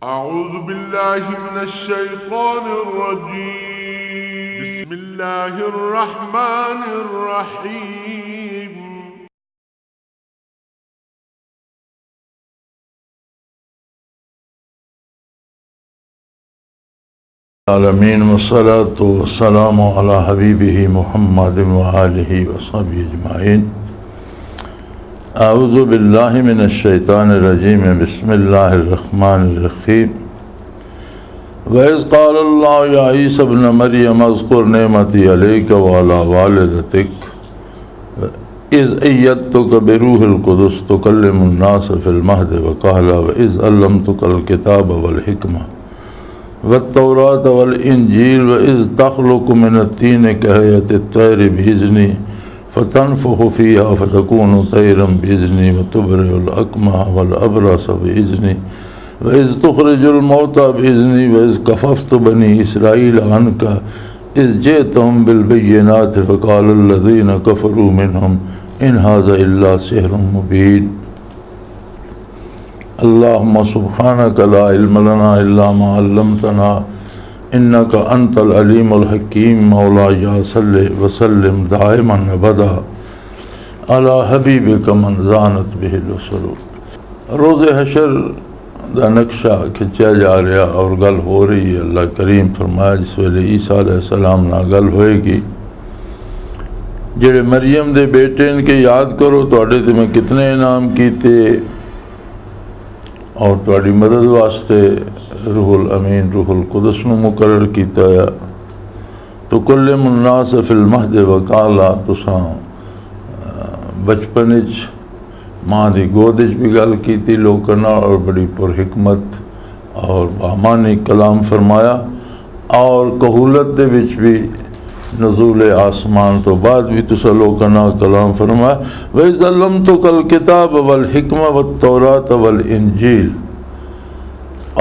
أعوذ بالله من الشيطان الرجيم. بسم الله الرحمن الرحيم. العالمین والصلاة والسلام علی حبیبہ محمد وآلہ وصحبہ اجمعین. اعوذ باللہ من الشیطان الرجیم. بسم اللہ الرحمن الرحیم. وَإِذْ قَالَ اللَّهُ يَا عِيسَى ابْنَ مَرْيَمَ اذْكُرْ نِعْمَتِي عَلَيْكَ وَعَلَى وَالِدَتِكَ إِذْ أَيَّدْتُكَ بِرُوحِ الْقُدُسِ تُكَلِّمُ النَّاسَ فِي الْمَهْدِ وَكَهْلًا وَإِذْ عَلَّمْتُكَ الْكِتَابَ وَالْحِكْمَةَ والتوراة والإنجيل وإذ تخلق من الطين كهيئة الطير بإذني فتنفخ فيها فتكون طيرا بإذني وتبرئ الأكمه والأبرص بإذني وإذ تخرج الموتى بإذني وإذ كففت بني إسرائيل عنك إذ جئتهم بالبينات فقال الذين كفروا منهم إن هذا إلا سحر مبين. اللهم سبحانك لا علم لنا إلا ما علمتنا إنك أنت العليم الحكيم. مولاي صل وسلم دائما أبدا على حبيبك من زانت به الرسل. روز حشر دا نقشہ کھچیا جا رہا اور گل ہو رہی ہے. اللہ کریم فرمایا جس ویلے عیسیٰ علیہ السلام نہ گل ہوئے گی جڑے مریم دے بیٹے ان کے یاد کرو تواڈے تے میں کتنے انعام کیتے اور تواڈی مدد واسطے روح الامین روح القدس نو مقرر کیتا ہے. تو کلم الناس فی المہد وکالا تساں بچپن وچ ماں دی گود وچ بھی گل کیتی لوکاں اور بڑی پر حکمت اور بامانی کلام فرمایا اور کہولت دے وچ بھی نزول آسمان تو بعد بھی تساں لوکاں کلام فرمایا. وَإِذْ عَلَّمْتُكَ الْكِتَابَ وَالْحِكْمَةَ وَالتَّوْرَاةَ وَالْإِنْجِيلَ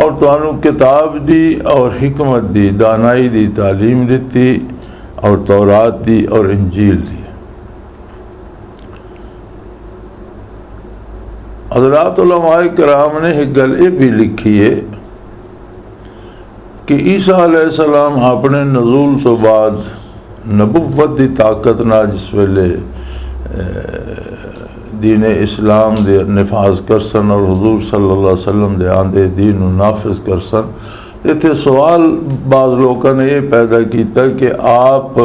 اور تانوں کتاب دی اور حکمت دی دانائی دی تعلیم دیتی اور تورات دی اور انجیل دی. حضرات علماء کرام نے ایک گل یہ بھی لکھی ہے کہ عیسیٰ علیہ السلام اپنے نزول تو بعد نبوت دی طاقت نہ جس ویلے دین اسلام دے نفاذ کرسن اور حضور صلی اللہ علیہ وسلم دے آندے دین نافذ کرسن اتنے سوال بعض لوگوں نے یہ پیدا کیتا کہ آپ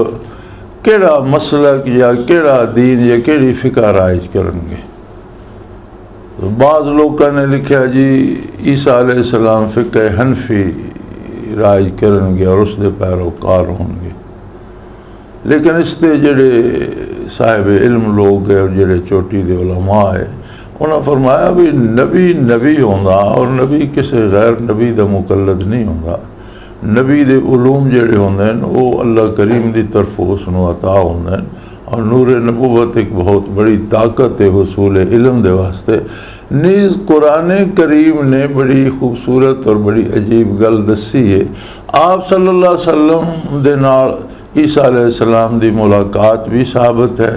کیڑا مسلک یا کیڑا دین یا کیڑی فقہ رائج کریں گے. بعض لوگوں نے لکھا جی عیسیٰ علیہ السلام فقہ حنفی رائج کریں گے اور اس دے پیروکار ہوں گے. لیکن اس دے جڑے صاحب علم لوگ ہیں اور جڑے چوٹی دے علماء ہے انہوں نے فرمایا بھی نبی ہوندا اور نبی کسی غیر نبی دا مقلد نہیں ہوندا. نبی دے علوم جڑے ہوندے ہیں وہ اللہ کریم دی طرف اس نو عطا ہوندے ہیں اور نور نبوت ایک بہت بڑی طاقت ہے حصول علم دے واسطے. نیز قرآن کریم نے بڑی خوبصورت اور بڑی عجیب گل دسی ہے. آپ صلی اللہ علیہ وسلم دے نال عیسیٰ علیہ السلام دی ملاقات بھی ثابت ہے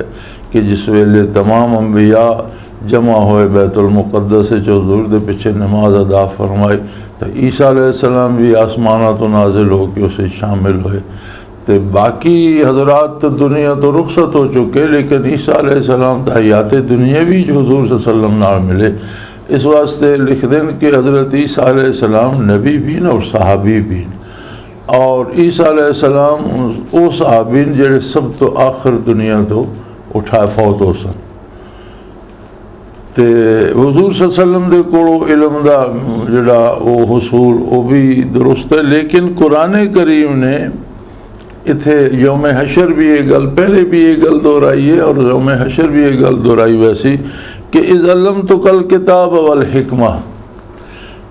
کہ جس ویلے تمام انبیاء جمع ہوئے بیت المقدس جو حضور دے پیچھے نماز ادا فرمائی تو عیسیٰ علیہ السلام بھی آسمانہ تو نازل ہو کے اسے شامل ہوئے. تو باقی حضرات تو دنیا تو رخصت ہو چکے لیکن عیسیٰ علیہ السلام تو حیات دنیاوی جو حضور صلی اللہ علیہ وسلم نال ملے. اس واسطے لکھ دیں کہ حضرت عیسیٰ علیہ السلام نبی بھی اور صحابی بھی اور عیسیٰ علیہ السلام وہ صحابین جڑے سب تو آخر دنیا تو اٹھا فوت ہو سن. تے حضور صلی اللہ علیہ وسلم دے کولو علم دا جڑا وہ حصول وہ بھی درست ہے. لیکن قرآن کریم نے اتھے یوم حشر بھی یہ گل پہلے بھی یہ گل دہرائی ہے اور یوم حشر بھی یہ گل دہرائی ویسی کہ اذ علمتک الکتاب والحکمہ.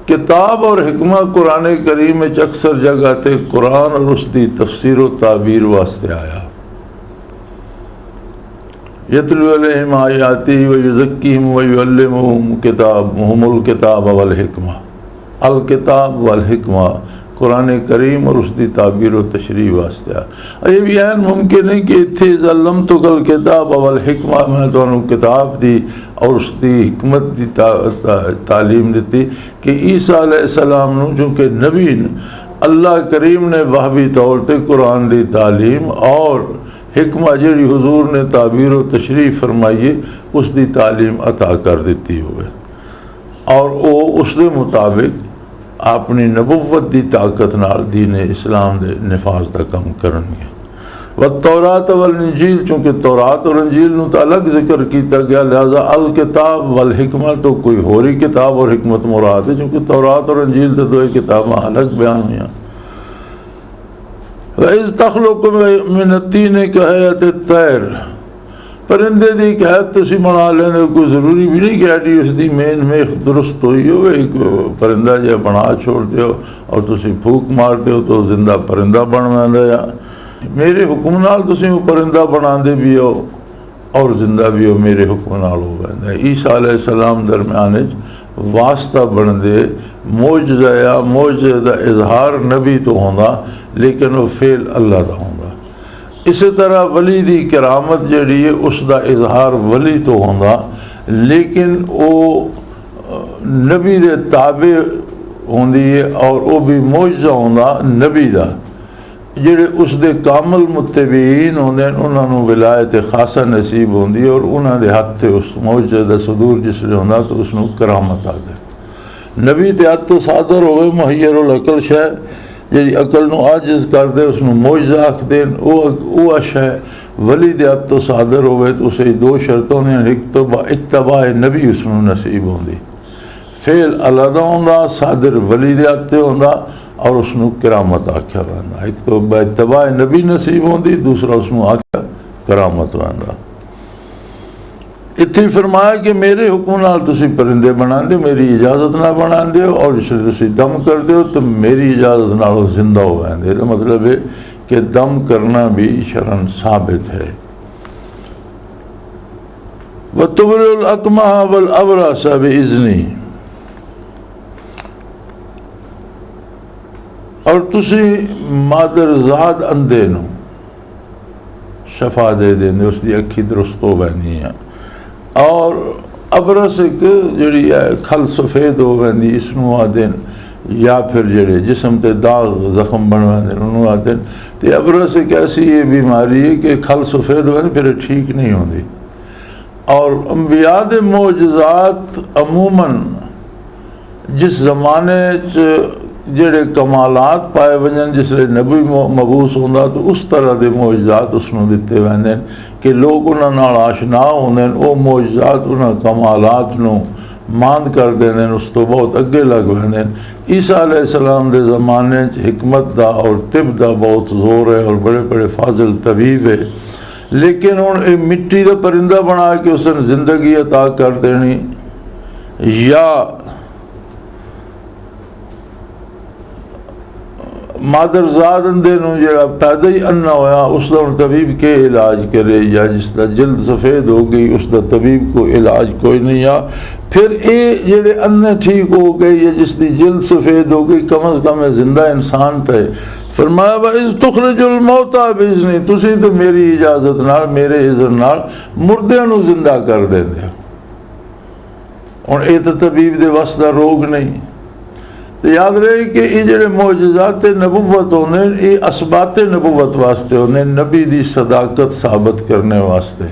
کتاب اور حکمہ قرآن کریم میں اکثر جگہ تے قرآن اور اس دی تفسیر و تعبیر واسطے آیا. یتلو علیہم آیاتی ویزکیہم ویعلمہم الکتاب والحکمہ. الکتاب والحکمہ قرآن کریم اور اس دی تعبیر و تشریح واسطے یہ بھی این ممکن ہے کہ اتھے ظلمتک الکتاب والحکمہ میں دونوں کتاب دی اور اس دی حکمت دی تعلیم دیتی کہ عیسیٰ علیہ السلام نو چونکہ نبی اللہ کریم نے وحبی طور تے قرآن دی تعلیم اور حکمہ جڑی حضور نے تعبیر و تشریح فرمائیے اس دی تعلیم عطا کر دیتی ہوئے اور وہ اس دے مطابق اپنی نبوت دی طاقت نال دین اسلام دے نفاذ دا کم کرنگے والتورات والانجیل چونکہ تورات اور انجیل نو تو الگ ذکر کیتا گیا لہذا الکتاب والحکمہ تو کوئی ہوری کتاب اور حکمت مراد ہے چونکہ تورات اور انجیل تو دو کتاباں الگ بیان ہوئیں وَإِذْ تَخْلُقُ مِنَ الطِّينِ كَهَيْئَةِ الطَّيْرِ پرندے دی ایک حید تسی بنا لینے کوئی ضروری بھی نہیں کہ ایڈی اس دی مین میں درست ہوئی ہو ایک پرندہ جے بنا چھوڑتے ہو اور تسی پھوک مارتے ہو تو زندہ پرندہ بن دے یا میرے حکم نال تسی وہ پرندہ بنا دے بھی ہو اور زندہ بھی ہو میرے حکم نال ہو گئے عیسیٰ علیہ السلام درمیانے واسطہ بن دے معجزہ یا معجزہ اظہار نبی تو ہوندہ لیکن وہ فعل اللہ دا ہوندہ اسی طرح ولی دی کرامت جڑی ہے اس دا اظہار ولی تو ہوندہ لیکن وہ نبی دے تابع ہوندی ہے اور وہ بھی معجزہ ہوندہ نبی دا جڑے اس دے کامل متبعین ہوندے انہوں نے ولایت خاصہ نصیب ہوندی ہے اور انہوں دے ہاتھ تے اس معجزہ دا صدور جس لئے ہوندہ تو اس نے کرامت آ دے نبی تے ہاتھ تو صادر ہوئے محیر العقل شہ جی عقل نو عاجز کر دے اس نو معجزہ آکھ دین او اشہ ولی دے ہاتھ تو صادر ہوئے تو اسے دو شرطوں نے اتباع نبی اس نو نصیب ہوندی فعل علیحدہ ہوندہ صادر ولی دے ہاتھ تے ہوندہ اور اس نو کرامت آکھیا ہوندہ ایک تو اتباع نبی نصیب ہوندی دوسرا اس نو آکھیا کرامت ہوندہ اتنی فرمایا کہ میرے حکم نال تسی پرندے بنا دے میری اجازت نہ بنا دے اور جس لئے تسی دم کر دے تو میری اجازت نال زندہ ہو گئے دے مطلب ہے کہ دم کرنا بھی شرعاً ثابت ہے وَتُبْرِئُ الْأَكْمَحَ وَالْأَبْرَصَ بِإِذْنِهِ اور تسی مادرزاد اندے نو شفا دے دیں اس دی اکھی درست ہو بینی ہیں اور ابرس ایک جڑی ہے کھل سفید ہو گئی اس نو آدین یا پھر جڑے جسم تے داغ زخم بنوا دیں انہوں آدین تو ابرس ایک ایسی یہ بیماری ہے کہ کھل سفید ہو گئی پھر ٹھیک نہیں ہوندی اور انبیاء دے معجزات عموماً جس زمانے جڑے کمالات پائے ونجن جس لئے نبی مبعوث ہوندہ تو اس طرح دے معجزات اس نو دیتے ویندن کہ لوگ انہاں نال آشنا ہوندن او معجزات انہاں کمالات نو ماند کر دیندن اس تو بہت اگے لگ ویندن عیسیٰ علیہ السلام دے زمانے حکمت دا اور طب دا بہت زور ہے اور بڑے بڑے فاضل طبیب ہے لیکن ان مٹی دا پرندہ بنا کے اس نے زندگی عطا کر دینی یا مادرزاد اندے نو جڑا پیدا ہی انہ ہویا اس دا طبیب کے علاج کرے یا جس دا جلد سفید ہو گئی اس دا طبیب کو علاج کوئی نہیں یا پھر اے جڑے انہ ٹھیک ہو گئی یا جس دی جلد سفید ہو گئی کم از کم زندہ انسان تھے فرمایا وَإِذْ تُخْرِجُ الْمَوْتَى بِإِذْنِي تُسی تو میری اجازت نال میرے اذن نال مردیاں نو زندہ کر دے دے اور اے تو طبیب دے واسطہ روگ نہیں تو یاد رہے کہ یہ جڑے معجزات نبوت ہونے یہ اسبات نبوت واسطے ہونے نبی دی صداقت ثابت کرنے واسطے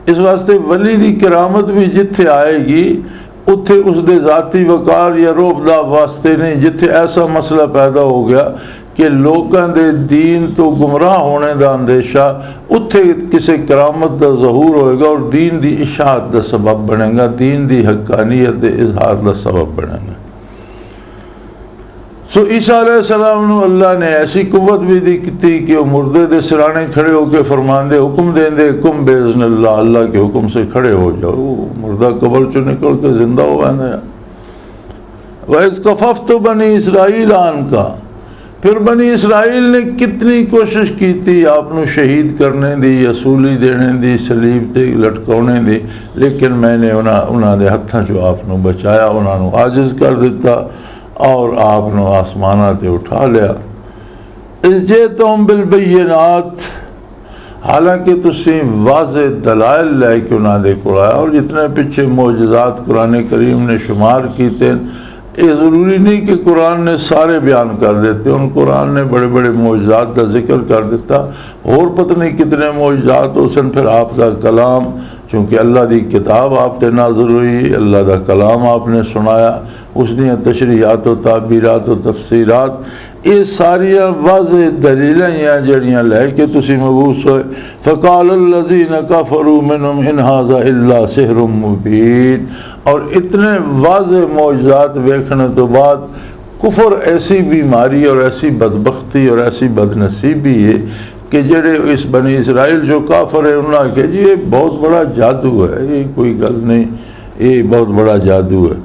اس واسطے ولی دی کرامت بھی جتھے آئے گی اتھے اس دے ذاتی وقار یا روب دا واسطے نہیں جتھے ایسا مسئلہ پیدا ہو گیا کہ لوگاں دے دین تو گمراہ ہونے دا اندیشہ اتھے کسی کرامت دا ظہور ہوئے گا اور دین دی اشاعت دا سبب بنے گا دین دی حقانیت دے اظہار دا سبب بنے گا سو عیسیٰ علیہ السلام نے اللہ نے ایسی قوت بھی دی تھی کہ وہ مردے دے سرانے کھڑے ہو کے فرمان دے حکم دیں دے کم بیزن اللہ اللہ کے حکم سے کھڑے ہو جاؤ مردہ قبر چو نکل کے زندہ ہوا ہے وَإِذْ كَفَفْتُ بَنِي إِسْرَائِيلَ عَنْكَ پھر بنی اسرائیل نے کتنی کوشش کی تھی آپ نے شہید کرنے دی یا سولی دینے دی سلیب تے لٹکونے دی لیکن میں نے انہاں دے ہتھاں جو آپ نے بچایا انہاں نے عاجز کر دیتا اور آپ نے آسمانہ تے اٹھا لیا۔ اذ جئتم بالبینات، حالانکہ تسی واضح دلائل لے کے انہاں دے کو آیا، اور جتنے پیچھے معجزات قرآن کریم نے شمار کیتے یہ ضروری نہیں کہ قرآن نے سارے بیان کر دیتے، ان قرآن نے بڑے بڑے معجزات کا ذکر کر دیتا، اور پتہ نہیں کتنے معجزات ہو سن۔ پھر آپ کا کلام، چونکہ اللہ دی کتاب آپ تے نازل ہوئی، اللہ دا کلام آپ نے سنایا، اس دیاں تشریحات و تعبیرات و تفسیرات، یہ ساریاں واضح دلیلاں ہیں جڑیاں لے کے تسی مبعوث ہوئے۔ فقال الذین کفروا منہم ان ھذا الا سحر مبین، اور اتنے واضح معجزات ویکھنے تو بعد کفر ایسی بیماری اور ایسی بدبختی اور ایسی بدنصیبی ہے کہ جڑے اس بنی اسرائیل جو کافر ہے انہوں نے کہا جی یہ بہت بڑا جادو ہے، یہ کوئی گل نہیں، یہ بہت بڑا جادو ہے۔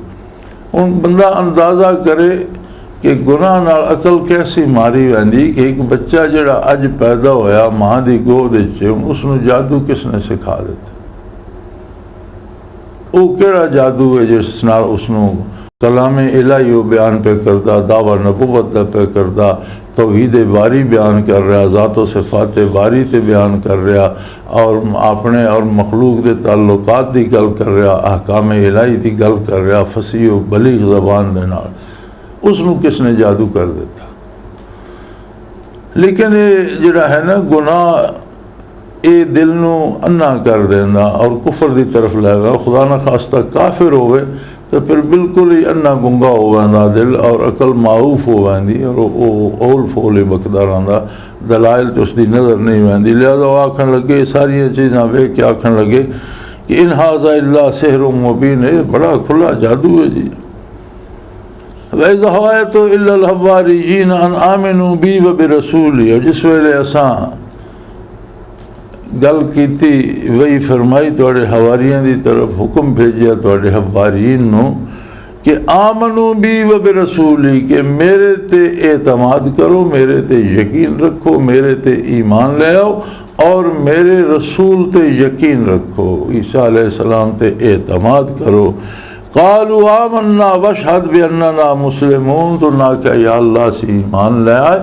ان بندہ اندازہ کرے کہ گناہ نال عقل کیسی ماری ویندی کہ ایک بچہ جڑا اج پیدا ہویا ماں دی گود وچ، اس نو جادو کس نے سکھا دیتا؟ وہ کیڑا جادو ہے جس نال اس نو کلام الہی وہ بیان پہ کردا، دعوی نبوت دا پہ کردا، توحید باری بیان کر رہا، ذات و صفات باری تے بیان کر رہا، اور اپنے اور مخلوق دے تعلقات دی گل کر رہا، احکام الہی دی گل کر رہا فصیح و بلیغ زبان دے نال، اس نو کس نے جادو کر دیتا؟ لیکن یہ جڑا ہے نا گناہ، یہ دل نو انا کر دینا اور کفر دی طرف لے گا۔ خدا نہ خواستہ کافر ہوئے تو پھر بالکل ہی انا گنگا ہو ویندا دل، اور عقل معوف ہو ویندی، اور وہ اول فول بکدا رہندا، دلائل تو اس دی نظر نہیں ویندی۔ لہذا وہ آکھن لگے، ساری چیزاں ویکھ کے آکھن لگے کہ ان ھذا الا سحر مبین، ہے بڑا کھلا جادو ہے جی۔ وَإِذْ هَوَيْتُ إِلَّا الْحَوَارِيِّينَ أَنْ آمِنُوا بِي وَبِرَسُولِي، اور جس ویلے اساں گل کیتی وہی فرمائی توڑے حواریوں دی طرف حکم بھیجیا توڑے حواریین نو کہ آمنو بی و برسولی، کہ میرے تے اعتماد کرو، میرے تے یقین رکھو، میرے تے ایمان لے آؤ، اور میرے رسول تے یقین رکھو، عیسیٰ علیہ السلام تے اعتماد کرو۔ قالوا آمنا واشہد باننا مسلمون، تو نہ کہ یا اللہ سے ایمان لے آئے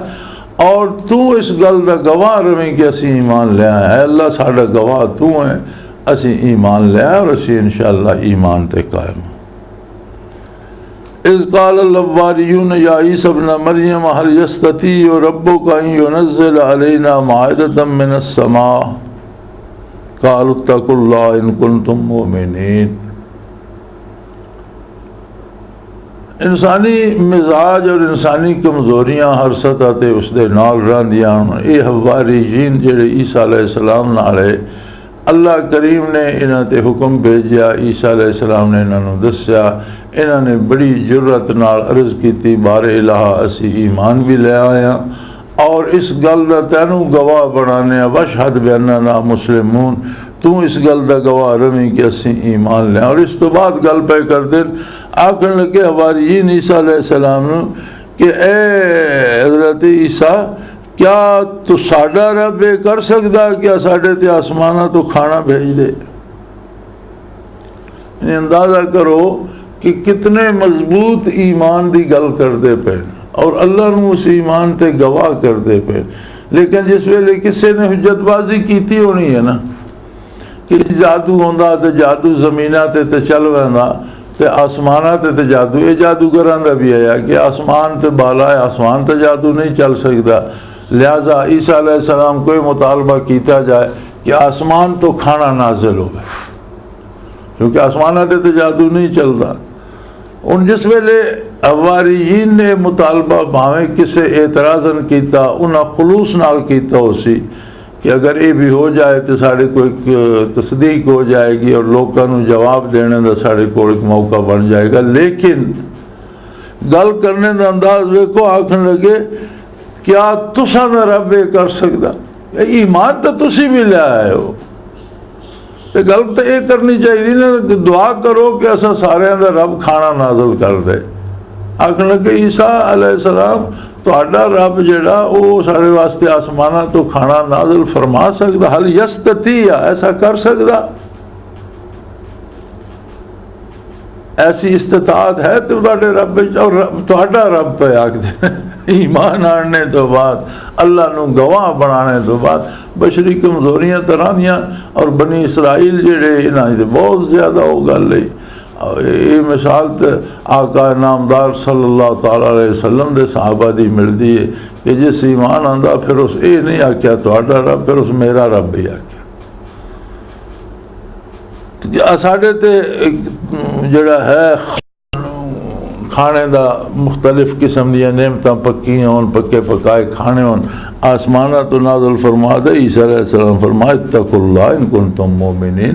اور تو اس گل دا گواہ رویں کہ اسی ایمان لے آئے، اے اللہ ساڑا گواہ تو ہیں، اسی ایمان لے آئے اور اسی انشاءاللہ ایمان تے قائم۔ اذ قال الحواریون یا عیسی ابن مریم هل یستطیع ربک ان ینزل علینا مائدۃ من السماء قالوا اتقوا اللہ ان کنتم مؤمنین۔ انسانی مزاج اور انسانی کمزوریاں ہر سطح تے اس دے نال رہندیاں، یہ حواریین جڑے عیسیٰ علیہ السلام نالے اللہ کریم نے انہاں تے حکم بھیجیا، عیسیٰ علیہ السلام نے انہاں نو دسیا، انہاں نے بڑی جرت نال عرض کیتی بار الہ اسی ایمان بھی لے آیا اور اس گل دا تینوں گواہ بنانے واشہد باننا مسلمون، تو اس گل دا گواہ رویں کہ اسی ایمان لیں۔ اور اس تو بعد گل پہ کر دیں، آکھن لگے حواریین عیسیٰ علیہ السلام نے کہ اے حضرت عیسیٰ کیا تو ساڈا رب یہ کر سکدا کیا ساڈے تے آسمانہ تو کھانا بھیج دے؟ یعنی اندازہ کرو کہ کتنے مضبوط ایمان دی گل کر دے پہ اور اللہ نو اس ایمان تے گواہ کر دے پہ۔ لیکن جس ویلے کسے نے حجت بازی کیتی ہونی ہے نا کہ جادو ہوندا تے جادو زمینہ تے چل ویندا تے آسمانہ تے جادو، یہ جادوگراں دا بھی ہے کہ آسمان تے بالا ہے، آسمان تے جادو نہیں چل سکتا، لہذا عیسیٰ علیہ السلام کوئی مطالبہ کیتا جائے کہ آسمان تو کھانا نازل ہوگا، کیونکہ آسمانہ تے جادو نہیں چلتا۔ ان جس ویلے حواریین نے مطالبہ بھاویں کسے اعتراضاً کیتا، انہاں خلوص نال کیتا ہو سی کہ اگر یہ بھی ہو جائے تو ساڑھے کو ایک تصدیق ہو جائے گی اور لوگوں کو جواب دینے دا ساڑھے کو ایک موقع بن جائے گا، لیکن گل کرنے دا انداز ویکھو، آکھن لگے کیا تساں دا رب یہ کر سکدا؟ ایمان تو تسی بھی لے آئے ہو، گل تو یہ کرنی چاہیے نا کہ دعا کرو کہ ایسا سارے دا رب کھانا نازل کر دے۔ آکھن لگے عیسیٰ علیہ السلام تہاڈا رب جڑا وہ سارے واسطے آسمانہ تو کھانا نازل فرما سکدا، حل یستطیع ایسا کر سکدا؟ ایسی استطاعت ہے تو تواڈے رب اور تہاڈا رب پہ آکھدے ایمان آنے تو بعد اللہ نو گواہ بنانے تو بعد بشری کمزوریاں طرح دیاں اور بنی اسرائیل جڑے انہاں دے بہت زیادہ وہ گل ہے. یہ مثال تو آقا نامدار صلی اللہ تعالیٰ علیہ وسلم دے صحابہ دی ملتی ہے کہ جس ایمان آندا پھر اس یہ نہیں آکھیا تہاڈا رب، پھر اس میرا رب ہی آکھیا. ساڈے تے جڑا ہے کھانے دا مختلف قسم دیا نعمتاں پکیاں ہون، پکے پکائے کھانے ہون، آسمانہ تو نازل فرما دے. عیسیٰ علیہ السلام فرمایا اتقوا اللہ ان کنتم مومنین،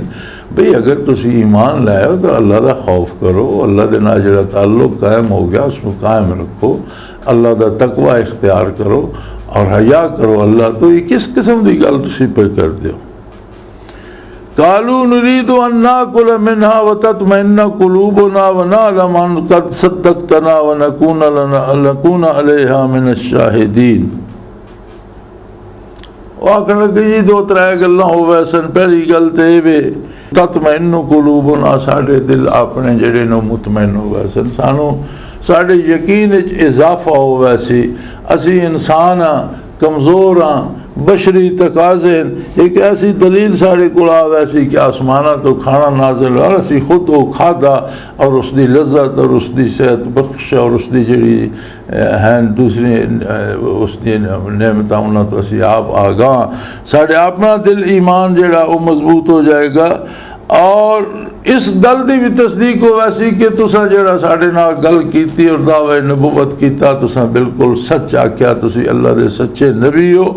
بھئی اگر تسی ایمان لائے ہو تو اللہ دا خوف کرو، اللہ دے نال جڑا تعلق قائم ہو گیا اس کو قائم رکھو، اللہ دا تقوی اختیار کرو اور حیا کرو اللہ تو. یہ کس قسم دی گل تسی پہ کر دیو؟ قالوا نريد ان ناكل منها وتطمئن قلوبنا ونعلم ان قد صدقتنا ونكون عليها من الشاهدين. واقعا کہ یہ دو ترے گلاں ہوئے سن. پہلی گل تے وے تطمئن قلوبنا، ساڈے دل اپنے جڑے نو مطمئن ہوئے سن، سانو ساڈے یقین وچ اضافہ ہوئے سی. اسی انسان ہاں، کمزور ہاں، بشری تقاضے. ایک ایسی دلیل ساڑے کو آوے سی کہ آسمانہ تو کھانا نازل ہو، اسی خود وہ کھادا اور اس دی لذت اور اس دی صحت بخش اور اس دی جڑی ہیں دوسری اس دی نعمتاں انہاں تو اسی آپ آگاہ. ساڑے اپنا دل ایمان جڑا وہ مضبوط ہو جائے گا. اور اس گل دی بھی تصدیق ہو ویسی کہ تساں جڑا ساڑے نال گل کیتی اور دعوی نبوت کیتا تساں بالکل سچ آکھیا، تسی اللہ دے سچے نبی ہو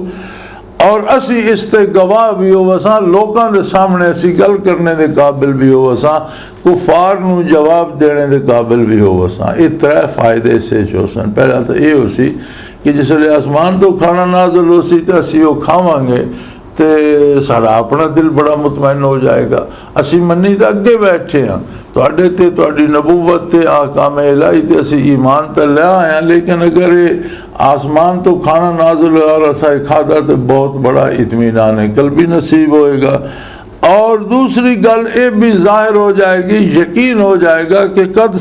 اور اسی اس تے گواہ بھی ہو وساں، لوکاں دے سامنے اسی گل کرنے دے قابل بھی ہو وساں، کفار نو جواب دینے دے قابل بھی ہو وساں. یہ ترے فائدے سے جو سن. پہلا تو یہ ہو سی کہ جس لئے آسمان تو کھانا نازل ہو سی تو اسی وہ کھاواں گے تے سارا اپنا دل بڑا مطمئن ہو جائے گا. اسی منی تے اگے بیٹھے ہیں، تواڈے تے تواڈی نبوت تے احکام الہی تے اسی ایمان تے لے آئے ہیں، لیکن اگر آسمان تو کھانا نازل ہو اور اسا کھادا تو بہت بڑا اطمینان قلبی نصیب ہوئے گا. اور دوسری گل یہ بھی ظاہر ہو جائے گی، یقین ہو جائے گا کہ قد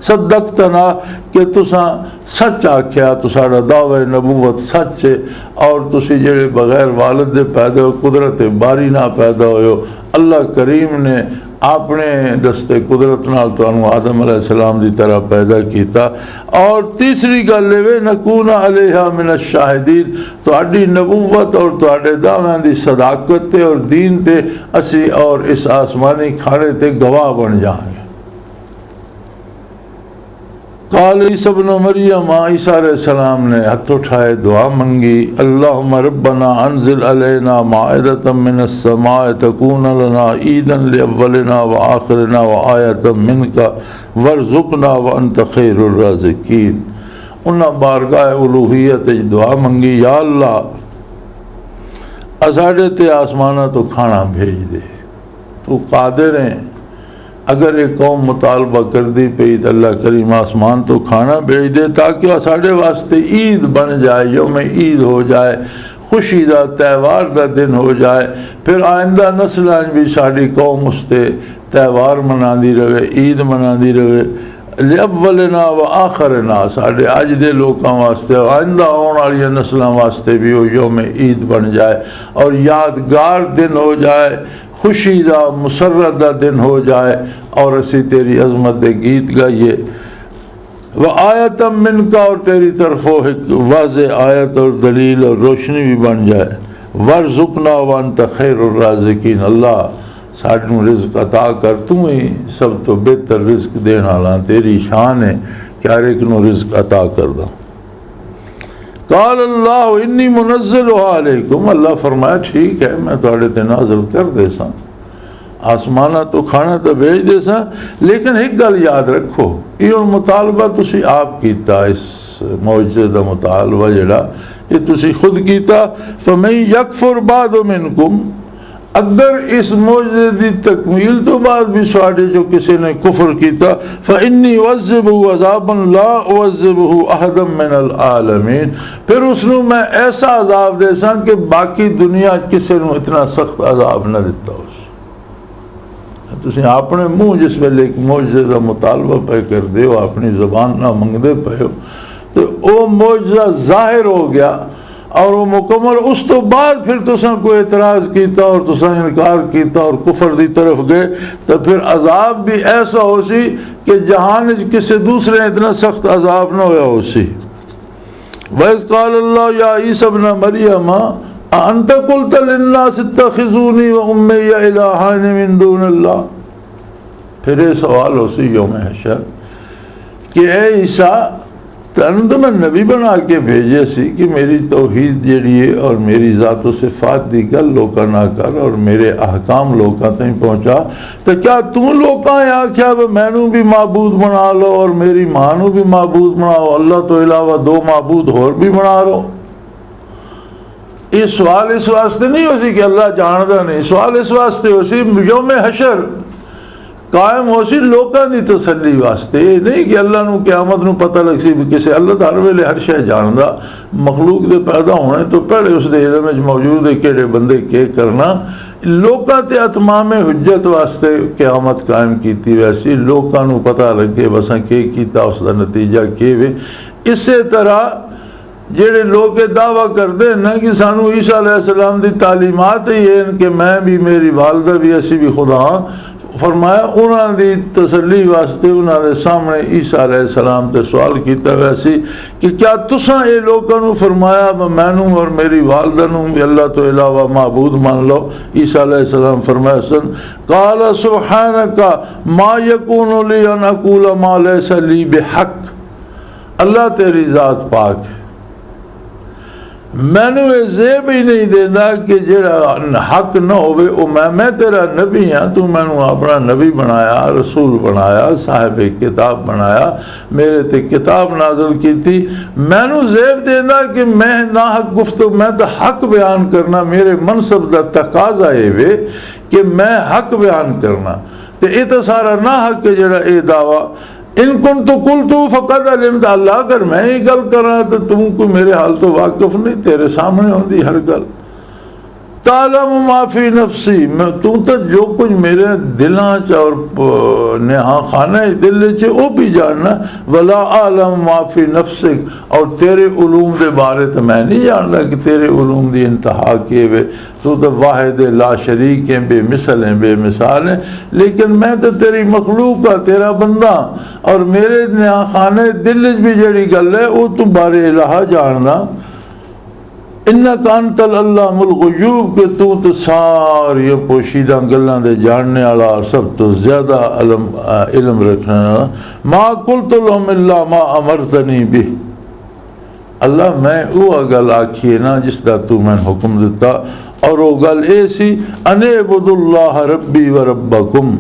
صدقتنا کہ تساں سچ آکھیا، تساڑا دعوی نبوت سچ ہے اور تسی جڑے بغیر والد دے پیدا ہو، قدرت باری نہ پیدا ہوئے ہو. اللہ کریم نے اپنے دستے قدرت نال تانوں آدم علیہ السلام دی طرح پیدا کیتا. اور تیسری گل ہے نکون علیہا من الشاہدین، تہاڈی نبوت اور تہاڈے دعویٰ دی صداقت تے اور دین تے اسی اور اس آسمانی کھانے تے گواہ بن جائیں گے. قال عیسیٰ ابن مریم، عیسیٰ علیہ السلام نے ہاتھ اٹھائے دعا منگی، اللہم ربنا انزل علینا مائدۃ من السماء تکون لنا عیدا لاولنا وآخرنا وآیۃ منک وارزقنا وانت خیر الرازقین. انہاں بارگاہ الوہیت دعا منگی، یا اللہ اساڈے تے آسمانہ تو کھانا بھیج دے، تو قادر ہیں. اگر ایک قوم مطالبہ کر دی پئی تو اللہ کریم آسمان تو کھانا بھیج دے تاکہ ساڑھے واسطے عید بن جائے، یوم عید ہو جائے، خوشی دا تہوار دا دن ہو جائے. پھر آئندہ نسلاں بھی ساڑھی قوم اس تے تہوار مناندی رہے، عید مناندی رہے. لأولنا و آخرنا، ساڑھے اج دے لوکاں واسطے آئندہ آن والی نسلاں واسطے بھی وہ یوم عید بن جائے اور یادگار دن ہو جائے، خوشی دا مسرت دا دن ہو جائے اور اسی تیری عظمت دے گیت گائیے. وآیۃ منک، اور تیری طرفوں ایک واضح آیت اور دلیل اور روشنی بھی بن جائے. وارزقنا وانت خیر الرازقین، اللہ ساڑھوں رزق عطا کر، تو ہی سب تو بہتر رزق دینا والا، تیری شان ہے کہ ہر ایک نو رزق عطا کر دا. قال اللہ انی منزلها علیکم، اللہ فرمایا ٹھیک ہے میں تواڈے تے نازل کر دے ساں، آسمانہ تو کھانا تو بھیج دے ساں، لیکن ایک گل یاد رکھو، یہ مطالبہ تسی آپ کیتا، اس معجزے دا مطالبہ جڑا یہ تسی خود کیتا. فمن یکفر بعد منکم، اگر اس معجزے دی تکمیل تو بعد بھی سواڈے جو کسی نے کفر کیتا، فإنی اعذبہ عذابا لا اعذبہ احدا من العالمین، پھر اس نو میں ایسا عذاب دے ساں کہ باقی دنیا کسی نو اتنا سخت عذاب نہ دیتا. تسی اپنے منہ جس ویلے ایک معجزے کا مطالبہ پہ کر دے ہو، اپنی زبان نہ منگدے پے ہو، تو وہ معجزہ ظاہر ہو گیا اور وہ مکمل، اس تو بعد پھر تساں کوئی اعتراض کیتا اور تساں انکار کیتا اور کفر دی طرف گئے، تو پھر عذاب بھی ایسا ہو سی کہ جہان کسی دوسرے اتنا سخت عذاب نہ ہویا ہو سی۔ وَإِذْ قَالَ اللَّهُ يَا عِيسَى ابْنَ مَرْيَمَ أَأَنْتَ قُلْتَ لِلنَّاسِ اتَّخِذُونِي وَأُمِّيَ إِلَٰهَيْنِ مِن دُونِ اللَّهِ۔ پھر یہ سوال ہو سی یوم حشر کہ اے عیسیٰ تنوں تو میں نبی بنا کے بھیجے سی کہ میری توحید جڑی ہے اور میری ذات و صفات دی گل لوکاں نہ کر اور میرے احکام لوکاں تائیں پہنچا، تو کیا تو لوکاں آکھیا مینوں بھی معبود بنا لو اور میری ماں نوں بھی معبود بناؤ، اللہ تو علاوہ دو معبود اور بھی بنا لو؟ یہ سوال اس واسطے نہیں ہو سی کہ اللہ جاندہ نہیں، سوال اس واسطے ہو سی یوم حشر قائم ہو سی لوکاں دی تسلی واسطے، یہ نہیں کہ اللہ نو قیامت نو پتہ لگ سی بھی کسے، اللہ ہر ویلے ہر شے جاندا، مخلوق دے پیدا ہونے تو پہلے اس دے علم وچ موجود ہے کیڑے بندے کے کرنا، لوکاں تے اتمام حجت واسطے قیامت قائم کیتی ویسی لوکاں نو پتہ لگے بساں کے کیتا اس دا نتیجہ کے وے۔ اسی طرح جڑے لوگ دعویٰ کرتے ہیں نا کہ سانو عیسیٰ علیہ السلام دی تعلیمات ہی ہیں کہ میں بھی میری والدہ بھی اسی بھی خدا ہاں، فرمایا انہوں دی تسلی واسطے انہوں دے سامنے عیسیٰ علیہ السلام تے سوال کیتا ویسی کہ کیا تساں اے لوگوں نے فرمایا مینوں اور میری والدہ نوں بھی اللہ تو علاوہ معبود مان لو؟ عیسیٰ علیہ السلام فرمایا سن قال سبحانک ما یکون لی ان اقول ما لیس لی بحق، اللہ تیری ذات پاک ہے، میں نے زیب ہی نہیں دینا کہ جڑا حق نہ ہوئے او میں تیرا نبی ہاں، تو میں نے اپنا نبی بنایا، رسول بنایا، صاحب کتاب بنایا، میرے تے کتاب نازل کی تھی، میں نے زیب دینا کہ میں نہ حق گفتگو، میں تو حق بیان کرنا، میرے منصب دا تقاضا ہے وے کہ میں حق بیان کرنا، تے یہ تو سارا نہ حق کے جڑا اے دعویٰ ان کن تو کل تو فقط علمت، اللہ اگر میں ہی گل کر رہا تو تم کو میرے حال تو واقف نہیں، تیرے سامنے ہوندی ہر گل، تعلم ما فی نفسی، میں تو جو کچھ میرے دلاں چ اور نہاں خانہ دل چ وہ بھی جاننا، ولا عالم ما فی نفسک، اور تیرے علوم دے بارے تو میں نہیں جانتا کہ تیرے علوم دی انتہا کیے ہوئے، تو واحد لا شریک ہیں، بے مثل ہیں، بے مثال ہیں، لیکن میں تو تیری مخلوق کا تیرا بندہ، اور میرے نہاں خانہ دل چ بھی جڑی گل ہے وہ تو بارے الہ جاننا، انک انت العلام الغیوب، کہ تو ساری پوشیدہ گلاں دے جاننے والا سب تو زیادہ علم رکھنے والا، ما قلت لهم الا ما امرتنی بہ، اللہ میں وہ گل آکھی نا جس دا تو میں حکم دیتا، اور وہ گل اے سی ان اعبدوا اللہ ربی و ربکم،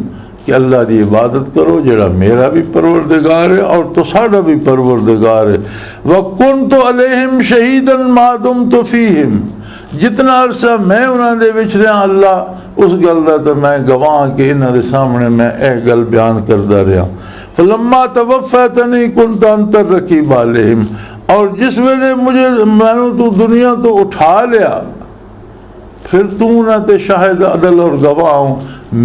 کہ اللہ دی عبادت کرو جڑا میرا بھی پروردگار ہے اور تو ساڑا بھی پروردگار ہے، وَكُنْتُ عَلَيْهِمْ شَهِيدًا مَا دُمْتُ فِيهِمْ، جتنا عرصہ میں انہوں دے وچ رہا اللہ اس گل دا تو میں گواہ کہ انہوں دے سامنے میں اے گل بیان کردہ رہا، فَلَمَّا تَوَفَّيْتَنِي كُنْتَ أَنْتَ الرَّقِيبُ عَلَيْهِمْ، اور جس ویلے مجھے میں نے تو دنیا تو اٹھا لیا، پھر تو نہ تے شاہد عدل اور گواہ ہوں،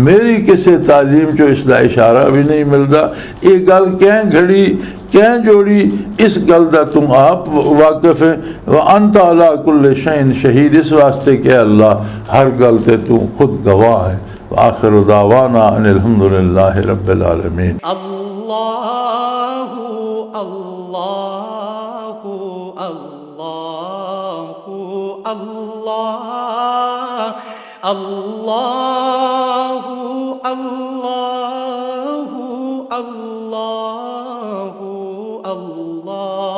میری کسی تعلیم جو اس دا اشارہ بھی نہیں ملتا، یہ گل کہیں گھڑی کہیں جوڑی، اس گل دا تم آپ واقف ہیں، وَأَنْتَ عَلَىٰ كُلِّ شَيْءٍ شَهِيدٌ، اس واسطے کہ اللہ ہر گل تے تو خود گواہ ہے۔ وآخر دعوانا ان الحمدللہ رب العالمین۔ اللہ اللہ اللہ اللہ اللہ اللہ اللہ اللہ